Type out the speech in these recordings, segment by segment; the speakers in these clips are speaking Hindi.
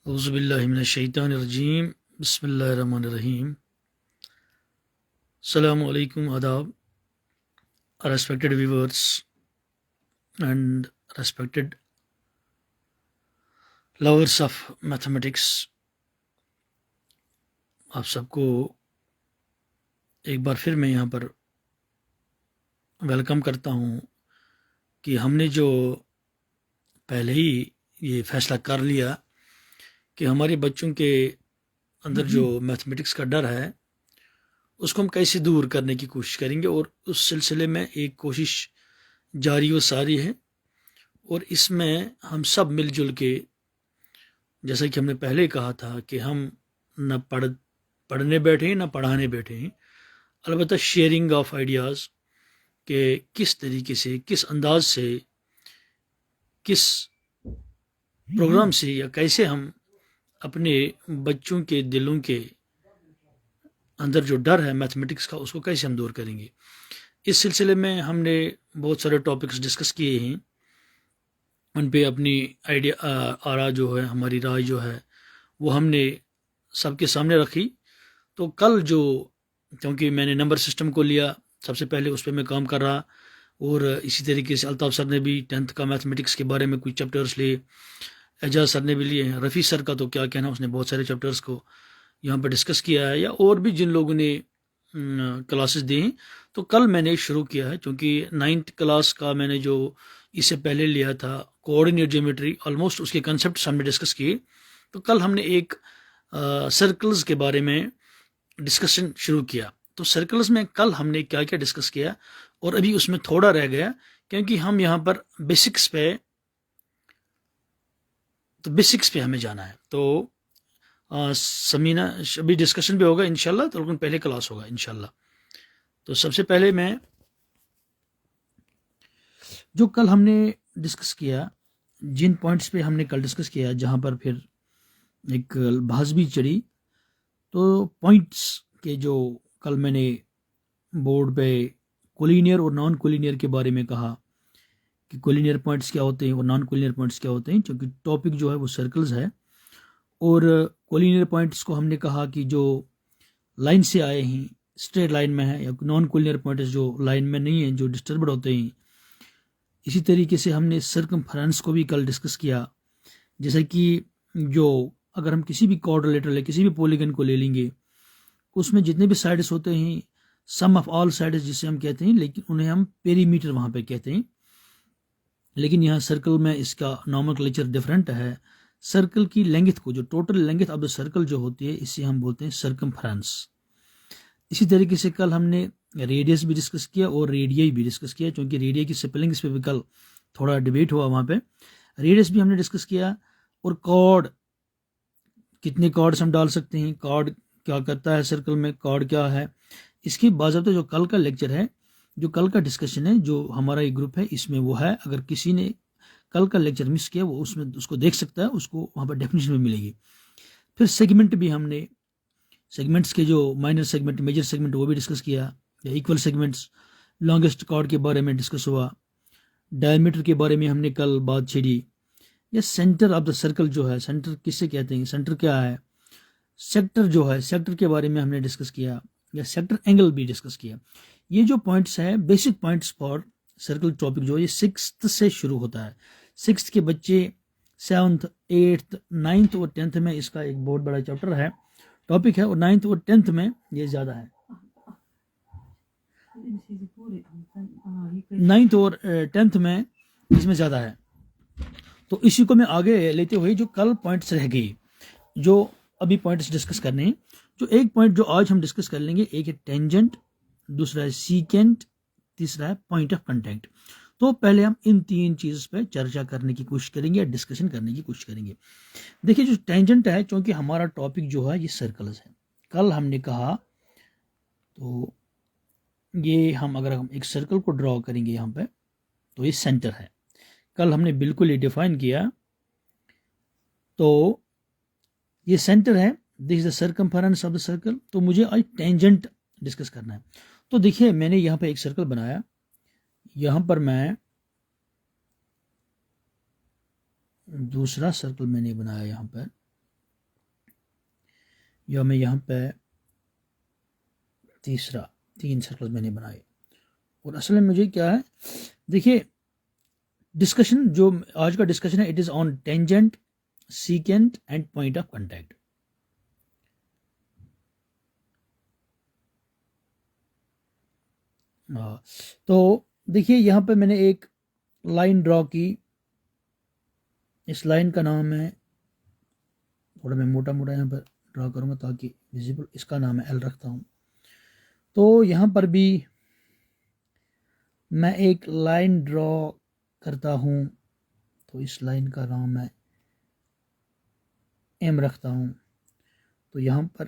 औज़ुबिल्लाहिमिनश्शैतानिर्रजीम बिस्मिल्लाहिर्रहमानिर्रहीम। अस्सलामु अलैकुम, आदाब, respected viewers and respected lovers of mathematics. आप सबको एक बार फिर मैं यहाँ पर वेलकम करता हूँ कि हमने जो पहले ही ये फ़ैसला कर लिया कि हमारे बच्चों के अंदर जो मैथमेटिक्स का डर है उसको हम कैसे दूर करने की कोशिश करेंगे, और उस सिलसिले में एक कोशिश जारी व सारी है। और इसमें हम सब मिलजुल के, जैसा कि हमने पहले कहा था कि हम न पढ़ने बैठे हैं न पढ़ाने बैठे हैं, अलबत्ता शेयरिंग ऑफ आइडियाज़ के किस तरीके से, किस अंदाज से, किस प्रोग्राम से या कैसे हम अपने बच्चों के दिलों के अंदर जो डर है मैथमेटिक्स का उसको कैसे हम दूर करेंगे। इस सिलसिले में हमने बहुत सारे टॉपिक्स डिस्कस किए हैं, उन पे अपनी आइडिया आरा जो है, हमारी राय जो है वो हमने सबके सामने रखी। तो कल जो, क्योंकि मैंने नंबर सिस्टम को लिया सबसे पहले, उस पर मैं काम कर रहा, और इसी तरीके से अल्ताफ़ सर ने भी 10th का मैथमेटिक्स के बारे में कुछ चैप्टर्स लिए, एजाज सर ने भी लिए हैं, रफ़ी सर का तो क्या कहना, उसने बहुत सारे चैप्टर्स को यहाँ पर डिस्कस किया है, या और भी जिन लोगों ने क्लासेस दी हैं। तो कल मैंने शुरू किया है, क्योंकि 9th क्लास का मैंने जो इससे पहले लिया था कोऑर्डिनेट ज्योमेट्री, ऑलमोस्ट उसके कंसेप्ट हमने डिस्कस किए। तो कल हमने एक सर्कल्स के बारे में डिस्कशन शुरू किया। तो सर्कल्स में कल हमने क्या क्या डिस्कस किया, और अभी उसमें थोड़ा रह गया, क्योंकि हम यहाँ पर बेसिक्स पे हमें जाना है। तो समीना अभी डिस्कशन भी होगा इंशाल्लाह, तो लेकिन पहले क्लास होगा इंशाल्लाह। तो सबसे पहले मैं जो कल हमने डिस्कस किया, जिन पॉइंट्स पे हमने कल डिस्कस किया, जहाँ पर फिर एक बहस भी चढ़ी, तो पॉइंट्स के जो कल मैंने बोर्ड पे कोलिनियर और नॉन कोलिनियर के बारे में कहा कि कोलिनियर पॉइंट्स क्या होते हैं और नॉन कोलिनियर पॉइंट्स क्या होते हैं, क्योंकि टॉपिक जो है वो सर्कल्स है। और कोलिनियर पॉइंट्स को हमने कहा कि जो लाइन से आए हैं, स्ट्रेट लाइन में है, या नॉन कोलिनियर पॉइंट्स जो लाइन में नहीं है, जो डिस्टर्बड होते हैं। इसी तरीके से हमने सर्कमफ्रेंस को भी कल डिस्कस किया, जैसे कि जो अगर हम किसी भी क्वाड्रिलेटरल या किसी भी पॉलीगन को ले लेंगे, उसमें जितने भी साइड्स होते हैं, सम ऑफ ऑल साइड्स जिसे हम कहते हैं, लेकिन उन्हें हम पेरीमीटर वहाँ पे कहते हैं। लेकिन यहाँ सर्कल में इसका नॉमेनक्लेचर डिफरेंट है। सर्कल की लेंथ को, जो total length of the circle जो होती है, इसे हम बोलते हैं सर्कमफ्रेंस। इसी तरीके से कल हमने रेडियस भी डिस्कस किया और रेडियई भी डिस्कस किया, क्योंकि रेडियई की स्पेलिंग्स पे भी कल थोड़ा डिबेट हुआ वहाँ पे। रेडियस भी हमने डिस्कस किया, और कॉर्ड, कितने कॉर्ड्स हम डाल सकते हैं, कॉर्ड क्या करता है सर्कल में, कॉर्ड क्या है, इसकी बाज़ाब्ता जो कल का लेक्चर है, जो कल का डिस्कशन है, जो हमारा ये ग्रुप है, इसमें वो है। अगर किसी ने कल का लेक्चर मिस किया, वो उसमें उसको देख सकता है, उसको वहाँ पर डेफिनेशन में मिलेगी। फिर सेगमेंट भी हमने, सेगमेंट्स के जो माइनर सेगमेंट, मेजर सेगमेंट, वो भी डिस्कस किया, या इक्वल सेगमेंट्स, लॉन्गेस्ट कॉर्ड के बारे में डिस्कस हुआ, डायमीटर के बारे में हमने कल बात छेड़ी, या सेंटर ऑफ द सर्कल जो है, सेंटर किससे कहते हैं, सेंटर क्या है, सेक्टर जो है, सेक्टर के बारे में हमने डिस्कस किया, या सेक्टर एंगल भी डिस्कस किया। ये जो पॉइंट्स हैं, basic points for circle topic जो है, ये 6th से शुरू होता है। 6th के बच्चे 7th, 8th, 9th और 10th में इसका एक बहुत बड़ा चैप्टर है, टॉपिक है, और 9th और 10th में ये ज़्यादा है। 9th और 10th में इसमें ज़्यादा है। तो इसी को मैं आगे लेते हुए जो कल पॉइंट्स रह गई, जो अभी पॉइंट्स डिस्कस करने हैं, जो एक पॉइंट जो आज हम डिस्कस कर लेंगे, एक है टेंजेंट, दूसरा है सीकेंट, तीसरा है पॉइंट ऑफ कांटेक्ट। तो पहले हम इन 3 चीज़ पे चर्चा करने की कोशिश करेंगे, या डिस्कशन करने की कोशिश करेंगे। देखिए, जो टेंजेंट है, क्योंकि हमारा टॉपिक जो है ये सर्कल्स है, कल हमने कहा, तो ये अगर हम एक सर्कल को ड्रॉ करेंगे यहाँ पे, तो ये सेंटर है। कल हमने बिल्कुल ये डिफाइन किया, तो ये सेंटर है, this is the circumference of the circle. तो मुझे आज टेंजेंट डिस्कस करना है। तो देखिए, मैंने यहाँ पे एक सर्कल बनाया, यहाँ पर मैं दूसरा सर्कल मैंने बनाया यहाँ पर, या मैं यहाँ पे तीसरा 3 सर्कल मैंने बनाए। और असल में मुझे क्या है, देखिए डिस्कशन जो आज का डिस्कशन है, it is on tangent, secant and point of contact. तो देखिए यहाँ पे मैंने एक लाइन ड्रॉ की। इस लाइन का नाम है, थोड़ा मैं मोटा मोटा यहाँ पर ड्रॉ करूँगा ताकि विजिबल, इसका नाम है एल रखता हूँ। तो यहाँ पर भी मैं एक लाइन ड्रॉ करता हूँ, तो इस लाइन का नाम मैं एम रखता हूँ। तो यहाँ पर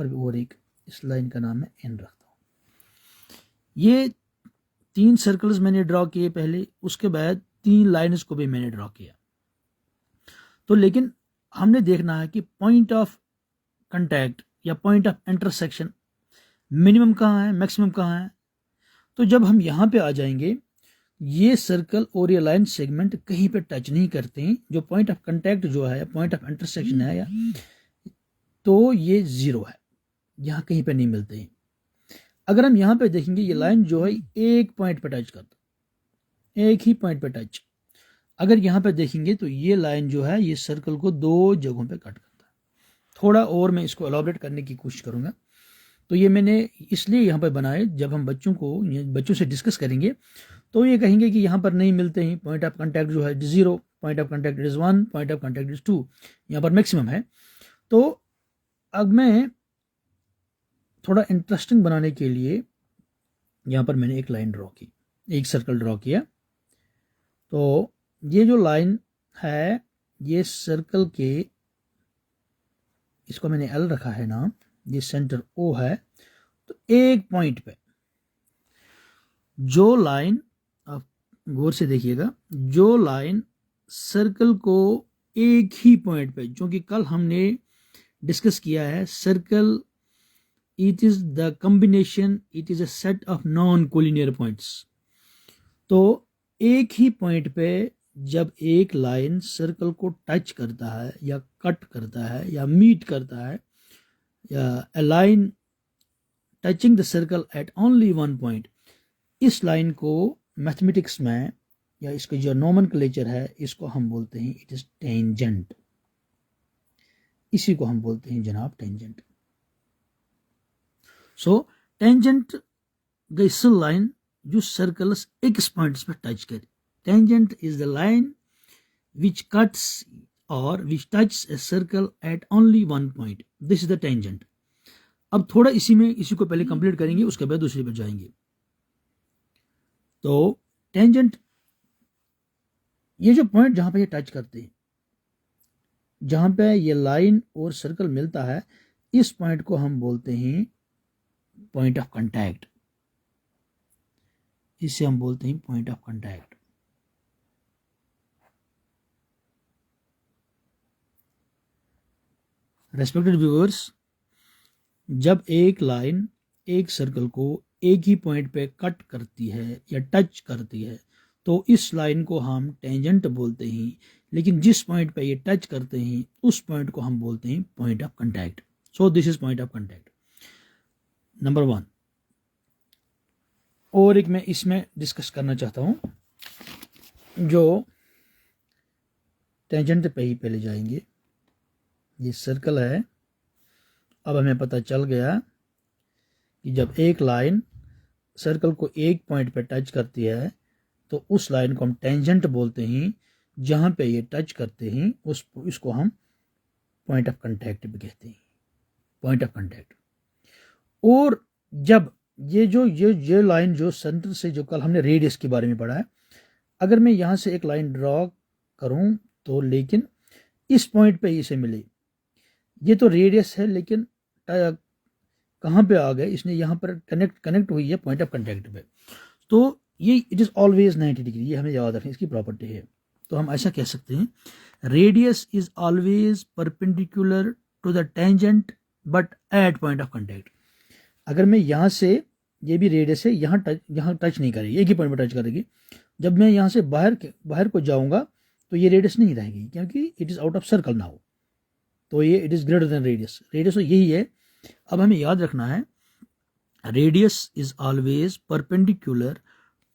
भी और एक, इस लाइन का नाम मैं एन रखता हूँ। ये 3 सर्कल्स मैंने ड्रॉ किए पहले, उसके बाद 3 लाइन्स को भी मैंने ड्रॉ किया। तो लेकिन हमने देखना है कि पॉइंट ऑफ कांटेक्ट या पॉइंट ऑफ इंटरसेक्शन मिनिमम कहाँ है, मैक्सिमम कहाँ है। तो जब हम यहाँ पे आ जाएंगे, ये सर्कल और ये लाइन सेगमेंट कहीं पे टच नहीं करते हैं। जो पॉइंट ऑफ कांटेक्ट जो है, पॉइंट ऑफ इंटरसेक्शन है या, तो ये 0 है, यहाँ कहीं पे नहीं मिलते हैं। अगर हम यहाँ पे देखेंगे, ये लाइन जो है एक पॉइंट पे टच करता, एक ही पॉइंट पे टच। अगर यहाँ पे देखेंगे तो ये लाइन जो है, ये सर्कल को 2 जगहों पे कट करता है। थोड़ा और मैं इसको एलाबोरेट करने की कोशिश करूँगा। तो ये मैंने इसलिए यहाँ पर बनाए, जब हम बच्चों से डिस्कस करेंगे तो ये कहेंगे कि यहाँ पर नहीं मिलते हैं। पॉइंट ऑफ कांटेक्ट जो है 0, point of contact is 1, point of contact is 2, यहाँ पर मैक्सिमम है। तो अब मैं थोड़ा इंटरेस्टिंग बनाने के लिए यहाँ पर मैंने एक लाइन ड्रॉ की, एक सर्कल ड्रॉ किया। तो ये जो लाइन है, ये सर्कल के, इसको मैंने एल रखा है नाम, ये सेंटर ओ है। तो एक पॉइंट पे जो लाइन, आप गौर से देखिएगा, जो लाइन सर्कल को एक ही पॉइंट पे, जो कि कल हमने डिस्कस किया है, circle it is the combination, it is a set of non collinear points. तो एक ही पॉइंट पे जब एक लाइन सर्कल को टच करता है या कट करता है या मीट करता है, या a line touching the circle at only one point, इस लाइन को मैथमेटिक्स में, या इसका जो नोमेनक्लेचर है, इसको हम बोलते हैं इट इज टेंजेंट। इसी को हम बोलते हैं जनाब टेंजेंट। सो टेंजेंट गई सो लाइन जो सर्कल्स एक्स पॉइंट्स पर टच करे। Tangent is the line which cuts or which touches a circle at only one point. This is the tangent. अब थोड़ा इसी को पहले कंप्लीट करेंगे, उसके बाद दूसरे पर जाएंगे। तो टेंजेंट, ये जो पॉइंट जहां पे ये टच करते हैं, जहां पे ये लाइन और सर्कल मिलता है, इस पॉइंट को हम बोलते हैं पॉइंट ऑफ कांटेक्ट। इसे हम बोलते हैं point of contact. Respected viewers, जब एक लाइन एक सर्कल को एक ही पॉइंट पे कट करती है या टच करती है, तो इस लाइन को हम टेंजेंट बोलते हैं। लेकिन जिस पॉइंट पे ये टच करते हैं, उस पॉइंट को हम बोलते हैं point of contact. So this is point of contact number 1। और एक मैं इसमें डिस्कस करना चाहता हूँ, जो टेंजेंट पे ही पहले जाएंगे। ये सर्कल है। अब हमें पता चल गया कि जब एक लाइन सर्कल को एक पॉइंट पे टच करती है, तो उस लाइन को हम टेंजेंट बोलते हैं। जहाँ पे ये टच करते हैं, इसको हम पॉइंट ऑफ कांटेक्ट भी कहते हैं, पॉइंट ऑफ कांटेक्ट। और जब ये लाइन जो सेंटर से, जो कल हमने रेडियस के बारे में पढ़ा है, अगर मैं यहाँ से एक लाइन ड्रॉ करूँ तो, लेकिन इस पॉइंट पे इसे मिले, ये तो रेडियस है, लेकिन कहाँ पे आ गए, इसने यहाँ पर कनेक्ट हुई है पॉइंट ऑफ कांटेक्ट पे। तो ये इट इज़ ऑलवेज 90 डिग्री, ये हमें याद रखना, इसकी प्रॉपर्टी है। तो हम ऐसा कह सकते हैं, radius is always perpendicular to the tangent but at point of contact. अगर मैं यहाँ से, ये भी रेडियस है, यहाँ टच नहीं करेगी, एक ही पॉइंट पर टच करेगी। जब मैं यहाँ से बाहर को जाऊँगा तो ये रेडियस नहीं रहेगी, क्योंकि it is out of circle now. तो ये it is greater than radius, radius तो यही है। अब हमें याद रखना है radius is always perpendicular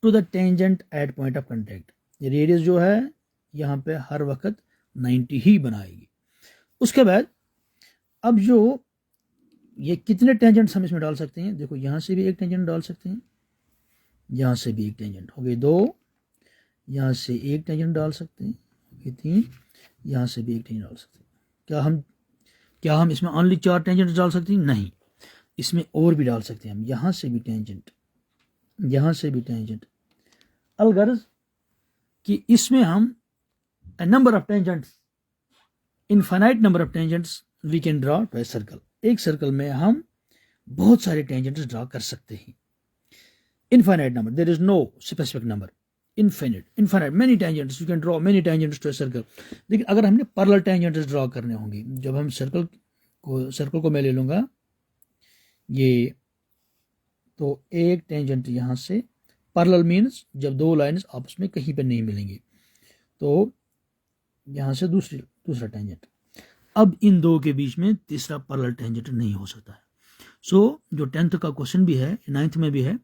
to the tangent at point of contact. ये रेडियस जो है यहाँ पे हर वक्त 90 ही बनाएगी। उसके बाद अब जो ये कितने टेंजेंट्स हम इसमें डाल सकते हैं, देखो यहाँ से भी एक टेंजेंट डाल सकते हैं, यहाँ से भी एक टेंजेंट, हो गए 2, यहाँ से एक टेंजेंट डाल सकते हैं, हो गए 3, यहाँ से भी एक टेंजेंट डाल सकते हैं। क्या हम इसमें ओनली 4 टेंजेंट डाल सकते हैं? नहीं, इसमें और भी डाल सकते हैं हम, यहाँ से भी टेंजेंट, यहाँ से भी टेंजेंट, अलगर्ज कि इसमें हम a number of tangents, infinite number of tangents we can draw to a circle। एक सर्कल में हम बहुत सारे टेंजेंट्स ड्रा कर सकते हैं। Infinite number, there is no specific number, infinite many tangents, you can draw many tangents to a circle. लेकिन अगर हमने पैरेलल टेंजेंट्स ड्रॉ करने होंगे, जब हम सर्कल को मैं ले लूँगा ये, तो एक टेंजेंट यहाँ से, पैरेलल मीन्स जब 2 लाइन्स आपस में कहीं पर नहीं मिलेंगे, तो यहाँ से दूसरा टेंजेंट। अब इन 2 के बीच में तीसरा पैरेलल टेंजेंट नहीं हो सकता है। सो जो 10th का क्वेश्चन भी है, 9th में भी है,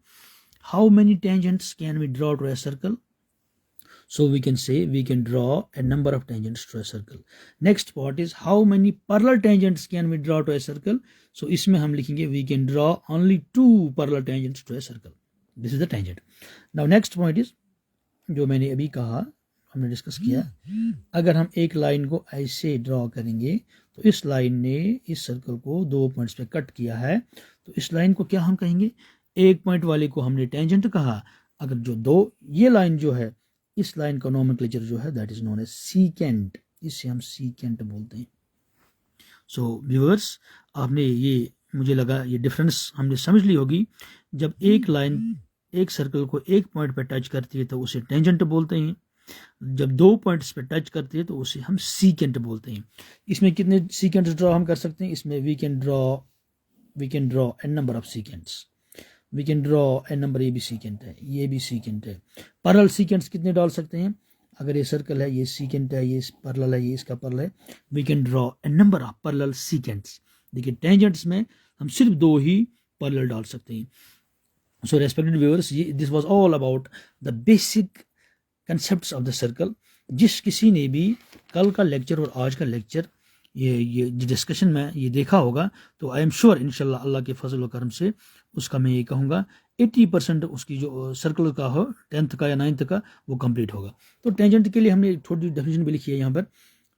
how many tangents can we draw to a circle? So we can say we can draw a number of tangents to a circle. Next part is how many parallel tangents can we draw to a circle? So इसमें हम लिखेंगे we can draw only 2 parallel tangents to a circle. This is the tangent. Now next point is जो मैंने अभी कहा, हमने डिस्कस किया, अगर हम एक लाइन को ऐसे ड्रॉ करेंगे तो इस लाइन ने इस सर्कल को 2 पॉइंट्स पे कट किया है, तो इस लाइन को क्या हम कहेंगे? एक पॉइंट वाले को हमने टेंजेंट कहा। अगर जो ये लाइन जो है, इस लाइन का नोमेनक्लेचर जो है that is known as secant, इसे हम सीकेंट बोलते हैं। सो व्यूअर्स, आपने ये, मुझे लगा ये डिफरेंस हमने समझ ली होगी। जब एक लाइन एक सर्कल को एक पॉइंट पे टच करती है तो उसे टेंजेंट बोलते हैं, जब 2 पॉइंट्स पे टच करती है तो उसे हम सीकेंट बोलते हैं। इसमें कितने सीकेंट्स ड्रॉ हम कर सकते हैं? इसमें we can draw n number of secants, we can draw n number, ये भी सीकेंट है, ये भी सीकेंट है। पैरेलल सीकेंट्स कितने डाल सकते हैं? अगर ये सर्कल है, ये सीकेंट है, ये पैरेलल है, ये इसका पैरेलल है, we can draw n number of parallel secants. देखिए टेंजेंट्स में हम सिर्फ 2 ही पैरेलल डाल सकते हैं। So respected viewers, this was all about the basic concepts of the circle. जिस किसी ने भी कल का लेक्चर और आज का लेक्चर ये डिस्कशन में ये देखा होगा, तो आई एम श्योर इंशाल्लाह अल्लाह के फजल व करम से उसका मैं ये कहूँगा 80% उसकी जो सर्कल का हो 10th का या 9th का वो कंप्लीट होगा। तो टेंजेंट के लिए हमने थोड़ी डेफिनेशन भी लिखी है यहाँ पर,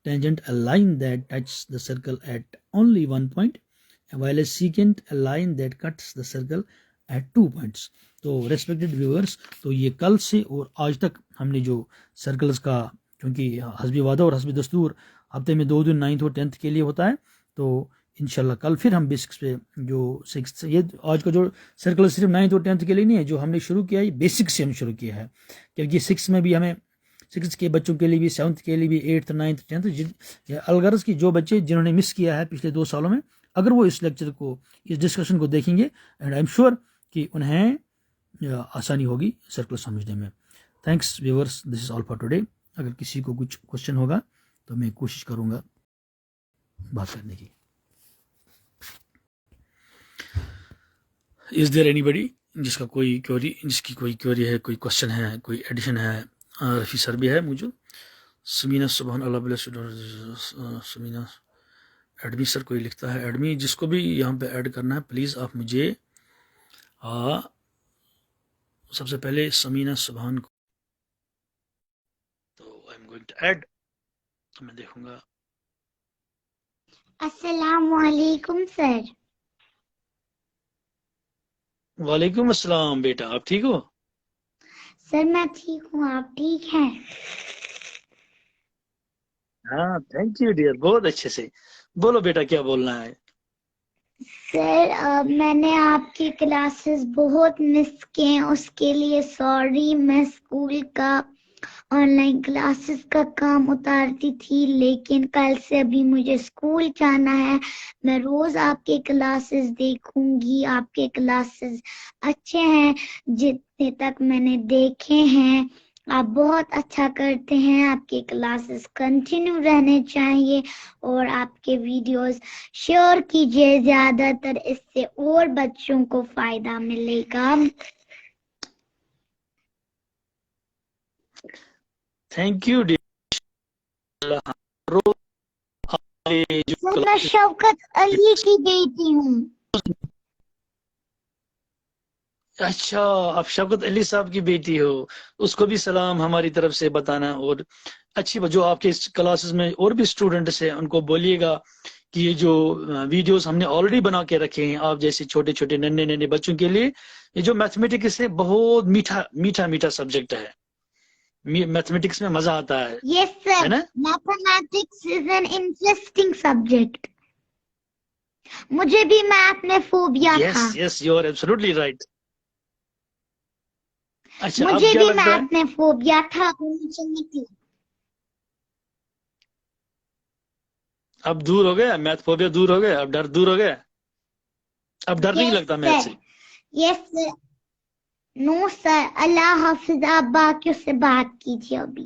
tangent a line that touch the circle eight only 1 point, while A secant a line that cuts the circle eight 2 points. तो रेस्पेक्टेड व्यूअर्स, तो ये कल से और आज तक हमने जो सर्कल्स का, क्योंकि हस्बी वादा और हस्बी दस्तूर हफ्ते में 2 दिन 9th और 10th के लिए होता है, तो इंशाल्लाह कल फिर हम बेसिक्स पे जो 6th, ये आज का जो सर्कल सिर्फ 9th और 10th के लिए नहीं है, जो हमने शुरू किया है बेसिक्स से हम शुरू किया है, क्योंकि 6 में भी हमें 6 के बच्चों के लिए भी, 7th के लिए भी, 8th 9th 10th, अलगर्ज की जो बच्चे जिन्होंने मिस किया है पिछले 2 सालों में, अगर वो इस लेक्चर को, इस डिस्कशन को देखेंगे, एंड आई एम श्योर कि उन्हें आसानी होगी सर्कल समझने में। Thanks viewers, this is all for today. अगर किसी को कुछ क्वेश्चन होगा तो मैं कोशिश करूंगा बात करने की। इज देयर एनीबडी जिसकी कोई क्वेरी है, कोई क्वेश्चन है, कोई एडिशन है? रफ़ी सर भी है मौजूद, समीना सुबहान अल्लाह, समीना एडमी सर कोई लिखता है, एडमी जिसको भी यहाँ पे ऐड करना है प्लीज़ आप मुझे सबसे पहले समीना सुबहान को, तो I am going to add, तो मैं देखूंगा। अस्सलामु अलैकुम सर। वालेकुम अस्सलाम बेटा, आप ठीक हो? सर मैं ठीक हूँ, आप ठीक हैं? हाँ थैंक यू डियर, बहुत अच्छे से बोलो बेटा, क्या बोलना है? सर मैंने आपकी क्लासेस बहुत मिस किए हैं, उसके लिए सॉरी। मैं स्कूल का ऑनलाइन क्लासेस का काम उतारती थी, लेकिन कल से अभी मुझे स्कूल जाना है। मैं रोज आपके क्लासेस देखूंगी, आपके क्लासेस अच्छे हैं जितने तक मैंने देखे हैं। आप बहुत अच्छा करते हैं, आपके क्लासेस कंटिन्यू रहने चाहिए और आपके वीडियोस शेयर कीजिए ज्यादातर, इससे और बच्चों को फायदा मिलेगा। Thank you dear. रोज आपके जो सर मैं क्लासेस, शौकत अली की बेटी हूँ। अच्छा, आप शौकत अली साहब की बेटी हो, उसको भी सलाम हमारी तरफ से बताना। और अच्छी बात, जो आपके क्लासेस में और भी स्टूडेंट्स हैं उनको बोलिएगा कि ये जो वीडियोस हमने ऑलरेडी बना के रखे हैं आप जैसे छोटे छोटे नन्हे नन्हे बच्चों के लिए, ये जो मैथमेटिक्स है बहुत मीठा मीठा मीठा सब्जेक्ट है। मैथमेटिक्स में मजा आता यस है सर, ना? Mathematics is an interesting subject. मुझे भी मैथ में फोबिया यस था। Yes, you are absolutely right. अच्छा, अब मुझे क्या भी लगता है? मैथ में फोबिया था और मुझे निकला। अब दूर हो गया मैथ फोबिया, दूर हो गया, अब डर दूर हो गया, अब डर नहीं यस लगता मैथ सर, से? Yes sir. नो सर, अल्लाह हाफिज, आप बाकियों से बात कीजिए अभी।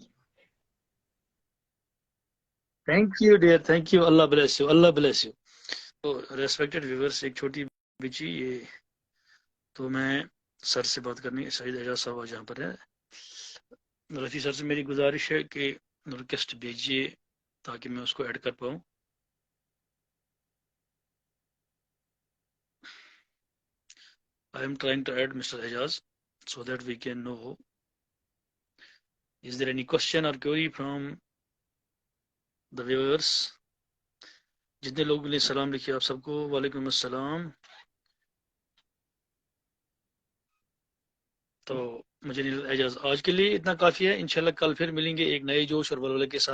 Thank you dear, thank you, Allah bless you, Allah bless you. तो रेस्पेक्टेड व्यूअर्स, एक छोटी बिची ये, तो मैं सर से बात करनी है, सईद एजाज साहब आज यहाँ पर है। रफ़ी सर से मेरी गुजारिश है कि रिक्वेस्ट भेजिए ताकि मैं उसको ऐड कर पाऊँ। I am trying to add Mr. Ejaz so that we can know, is there any question or query from the viewers? जितने लोग ने सलाम लिखे आप सबको वालेकुम अस्सलाम। तो मुझे नहीं, एजाज आज के लिए इतना काफ़ी है, इंशाल्लाह कल फिर मिलेंगे एक नए जोश और वलवले के साथ।